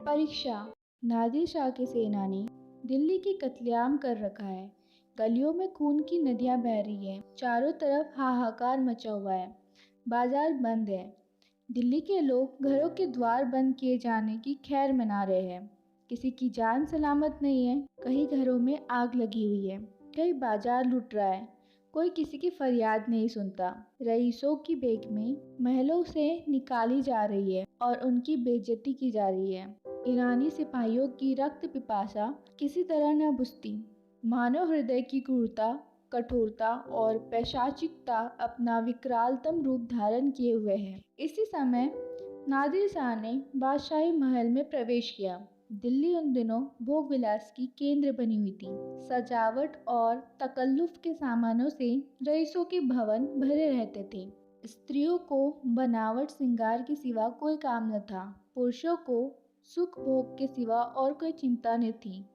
परीक्षा। नादिर शाह की सेना ने दिल्ली की कत्लेआम कर रखा है। गलियों में खून की नदियां बह रही हैं। चारों तरफ हाहाकार मचा हुआ है। बाजार बंद है। दिल्ली के लोग घरों के द्वार बंद किए जाने की खैर मना रहे हैं। किसी की जान सलामत नहीं है। कई घरों में आग लगी हुई है। कई बाजार लूट रहा है। कोई किसी की फरियाद नहीं सुनता। रईसों की बेगमें महलों से निकाली जा रही है और उनकी बेइज्जती की जा रही है। ईरानी सिपाहियों की रक्त पिपासा किसी तरह न बुझती। मानव हृदय की क्रूरता, कठोरता और पैशाचिकता अपना विकरालतम रूप धारण किए हुए है। इसी समय नादिर शाह ने बादशाही महल में प्रवेश किया। दिल्ली उन दिनों भोग विलास की केंद्र बनी हुई थी। सजावट और तकल्लुफ के सामानों से रईसों के भवन भरे रहते थे। स्त्रियों को बनावट श्रृंगार के सिवा कोई काम न था। पुरुषों को सुख भोग के सिवा और कोई चिंता न थी।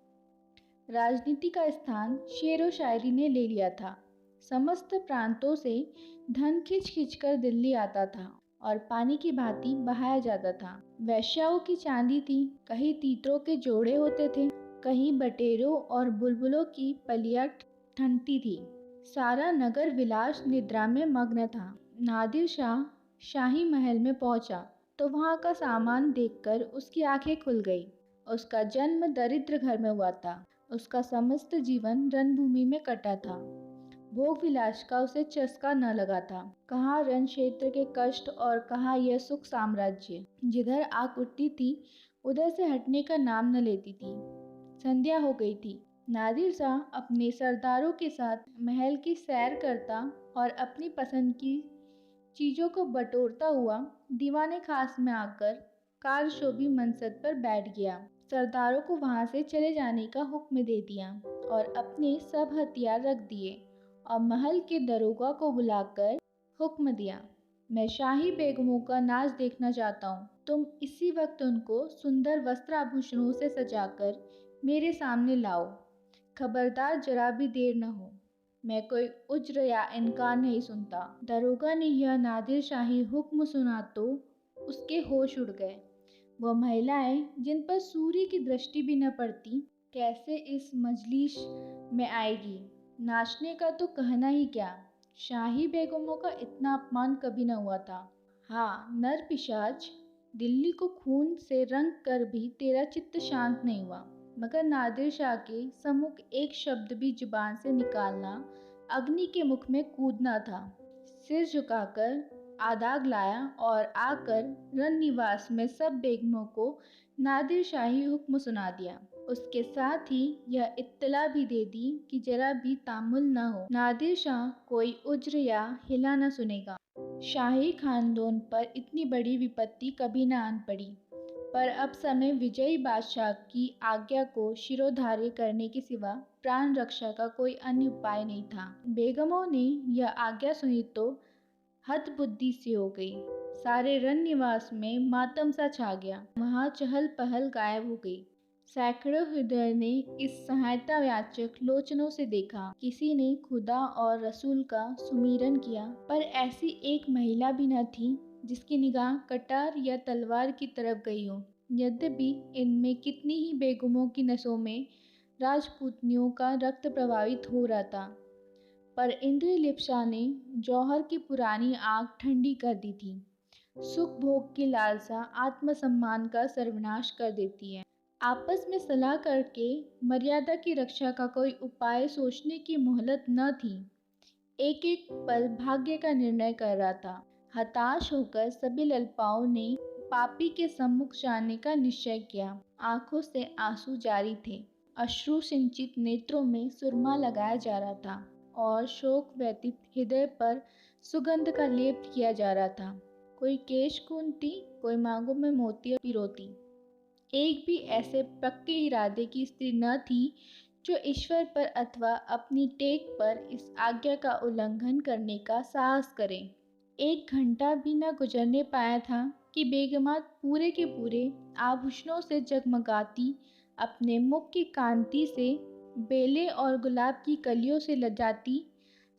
राजनीति का स्थान शेरो शायरी ने ले लिया था। समस्त प्रांतों से धन खिंच खिंच कर दिल्ली आता था और पानी की भांति बहाया जाता था। वैश्याओं की चांदी थी। कहीं तीतरों के जोड़े होते थे, कहीं बटेरों और बुलबुलों की पलियां ठनती थी। सारा नगर विलास निद्रा में मग्न था। नादिर शाह शाही महल में पहुंचा तो वहां का सामान देखकर उसकी आंखें खुल गई। उसका जन्म दरिद्र घर में हुआ था। उसका समस्त जीवन रणभूमि में कटा था। भोग विलास का उसे चस्का न लगा था। कहाँ रण क्षेत्र के कष्ट और कहाँ यह सुख साम्राज्य। जिधर आग उठती थी उधर से हटने का नाम न लेती थी। संध्या हो गई थी। नादिर शाह अपने सरदारों के साथ महल की सैर करता और अपनी पसंद की चीजों को बटोरता हुआ दीवाने खास में आकर कारशोभी मनसद पर बैठ गया। सरदारों को वहां से चले जाने का हुक्म दे दिया और अपने सब हथियार रख दिए और महल के दरोगा को बुलाकर हुक्म दिया, मैं शाही बेगमों का नाच देखना चाहता हूँ। तुम इसी वक्त उनको सुंदर वस्त्र आभूषणों से सजाकर मेरे सामने लाओ। खबरदार जरा भी देर न हो। मैं कोई उज्र या इनकार नहीं सुनता। दरोगा ने यह नादिर शाही हुक्म सुना तो उसके होश उड़ गए। वह महिलाएं जिन पर सूर्य की दृष्टि भी न पड़ती कैसे इस मजलिस में आएगी। नाचने का तो कहना ही क्या। शाही बेगमों का इतना अपमान कभी न हुआ था। हाँ नर पिशाच, दिल्ली को खून से रंग कर भी तेरा चित्त शांत नहीं हुआ। मगर नादिर शाह के सम्मुख एक शब्द भी जुबान से निकालना अग्नि के मुख में कूदना था। सिर झुकाकर आदाब लाया और आकर रन निवास में सब बेगमों को नादिर शाही हुक्म सुना दिया। उसके साथ ही यह इत्तला भी दे दी कि जरा भी तामुल न हो। नादिर शाह कोई उज्र या हिला न सुनेगा। शाही खानदान पर इतनी बड़ी विपत्ति कभी न आन पड़ी। पर अब समय विजयी बादशाह की आज्ञा को शिरोधार्य करने के सिवा प्राण रक्षा का कोई अन्य उपाय नहीं था। बेगमों ने यह आज्ञा सुनी तो हतबुद्धि सी हो गई। सारे रन निवास में मातम सा छा गया। वहां चहल पहल गायब हो गई। सैकड़ों हृदय ने इस सहायता याचक लोचनों से देखा। किसी ने खुदा और रसूल का सुमिरन किया, पर ऐसी एक महिला भी न थी जिसकी निगाह कटार या तलवार की तरफ गई हो। यद्यपि इनमें कितनी ही बेगमों की नसों में राजपूतनियों का रक्त प्रवाहित हो रहा था, पर इंद्रलिप्सा ने जौहर की पुरानी आग ठंडी कर दी थी। सुख भोग की लालसा आत्मसम्मान का सर्वनाश कर देती है। आपस में सलाह करके मर्यादा की रक्षा का कोई उपाय सोचने की मोहलत न थी। एक एक पल भाग्य का निर्णय कर रहा था। हताश होकर सभी ललपाओं ने पापी के सम्मुख जाने का निश्चय किया। आंखों से आंसू जारी थे। अश्रु सिंचित नेत्रों में सुरमा लगाया जा रहा था और शोक व्यतीत हृदय पर सुगंध का लेप किया जा रहा था। कोई केश कूंदती, कोई मांगों में मोतियां पिरोती। एक भी ऐसे पक्के इरादे की स्त्री न थी जो ईश्वर पर अथवा अपनी टेक पर इस आज्ञा का उल्लंघन करने का साहस करे। एक घंटा भी न गुजरने पाया था कि बेगमात पूरे के पूरे आभूषणों से जगमगाती, अपने मुख की कांति से बेले और गुलाब की कलियों से लजाती,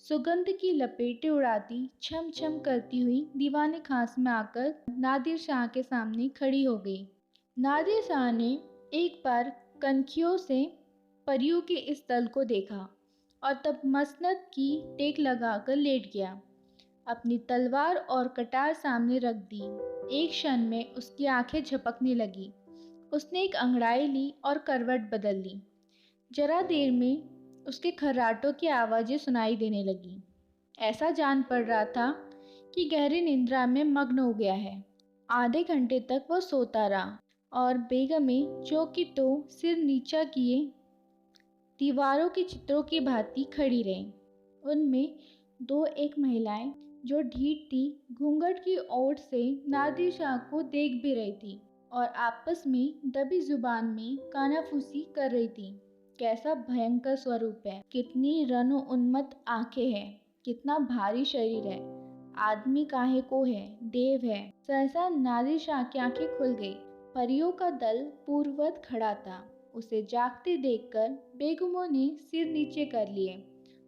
सुगंध की लपेटें उड़ाती छम छम करती हुई दीवानी खास में आकर नादिर शाह के सामने खड़ी हो गई। नादिर शाह ने एक बार कनखियों से परियों के इस दल को देखा और तब मसनद की टेक लगाकर लेट गया। अपनी तलवार और कटार सामने रख दी। एक क्षण में उसकी आंखें झपकने लगी। उसने एक अंगड़ाई ली और करवट बदल ली। जरा देर में उसके खर्राटों की आवाज़ें सुनाई देने लगी। ऐसा जान पड़ रहा था कि गहरी निद्रा में मग्न हो गया है। आधे घंटे तक वह सोता रहा और बेगमें जो कि तो सिर नीचा किए दीवारों के चित्रों की भांति खड़ी रहीं। उनमें दो एक महिलाएं जो ढीठ थी घूंघट की ओट से नादिर शाह को देख भी रही थी और आपस में दबी जुबान में कानाफूसी कर रही थी। कैसा भयंकर स्वरूप है, कितनी रनो उन्मत्त आंखें हैं, कितना भारी शरीर है, आदमी काहे को है, देव है। सहसा नादिर शाह की आंखें खुल गई। परियों का दल पूर्ववत खड़ा था। उसे जागते देखकर बेगमों ने सिर नीचे कर लिए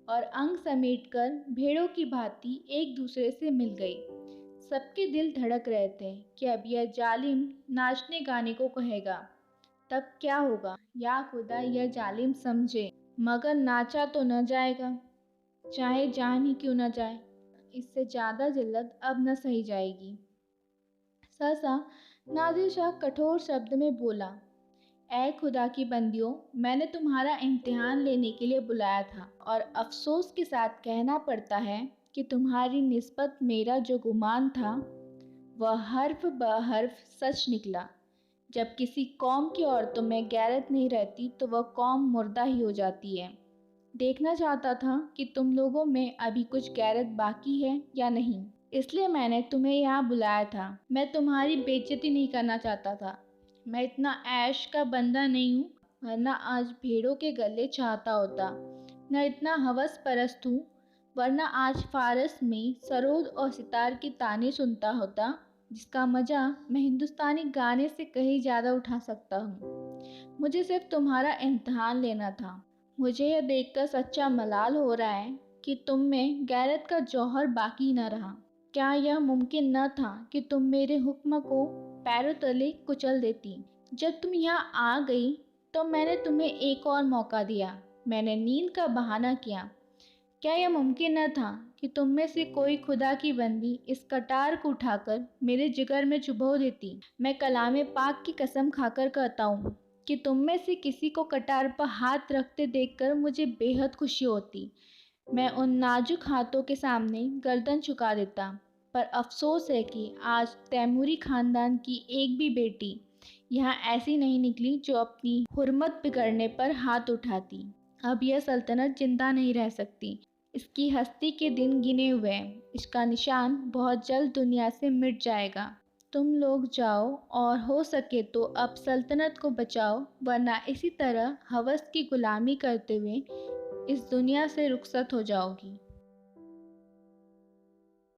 और अंग समेटकर भेड़ों की भांति एक दूसरे से मिल गई। सबके दिल धड़क रहे थे कि अब यह जालिम नाचने गाने को कहेगा। तब क्या होगा, या खुदा यह जालिम समझे, मगर नाचा तो न जाएगा, चाहे जान ही क्यों न जाए। इससे ज़्यादा जिल्लत अब न सही जाएगी। सहसा नादिर शाह कठोर शब्द में बोला, ऐ खुदा की बंदियों, मैंने तुम्हारा इम्तिहान लेने के लिए बुलाया था और अफसोस के साथ कहना पड़ता है कि तुम्हारी निस्बत मेरा जो गुमान था वह हर्फ ब हर्फ सच निकला। जब किसी कौम की औरतों में गैरत नहीं रहती तो वह कौम मुर्दा ही हो जाती है। देखना चाहता था कि तुम लोगों में अभी कुछ गैरत बाकी है या नहीं, इसलिए मैंने तुम्हें यहाँ बुलाया था। मैं तुम्हारी बेइज्जती नहीं करना चाहता था। मैं इतना ऐश का बंदा नहीं हूँ, वरना आज भेड़ों के गले चाहता होता। न इतना हवस परस्त हूँ, वरना आज फारस में सरोद और सितार की ताने सुनता होता, जिसका मज़ा मैं हिंदुस्तानी गाने से कहीं ज़्यादा उठा सकता हूँ। मुझे सिर्फ तुम्हारा इम्तिहान लेना था। मुझे यह देखकर सच्चा मलाल हो रहा है कि तुम में गैरत का जौहर बाकी न रहा। क्या यह मुमकिन न था कि तुम मेरे हुक्म को पैरों तले कुचल देती? जब तुम यहाँ आ गई तो मैंने तुम्हें एक और मौका दिया। मैंने नींद का बहाना किया। क्या यह मुमकिन न था कि तुम में से कोई खुदा की बंदी इस कटार को उठाकर मेरे जिगर में चुभो देती? मैं कलामे पाक की कसम खाकर कहता हूँ कि तुम में से किसी को कटार पर हाथ रखते देखकर मुझे बेहद खुशी होती। मैं उन नाजुक हाथों के सामने गर्दन झुका देता। पर अफसोस है कि आज तैमूरी खानदान की एक भी बेटी यहाँ ऐसी नहीं निकली जो अपनी हुर्मत बिगड़ने पर हाथ उठाती। अब यह सल्तनत जिंदा नहीं रह सकती। इसकी हस्ती के दिन गिने हुए हैं। इसका निशान बहुत जल्द दुनिया से मिट जाएगा। तुम लोग जाओ और हो सके तो अब सल्तनत को बचाओ, वरना इसी तरह हवस की गुलामी करते हुए इस दुनिया से रुखसत हो जाओगी।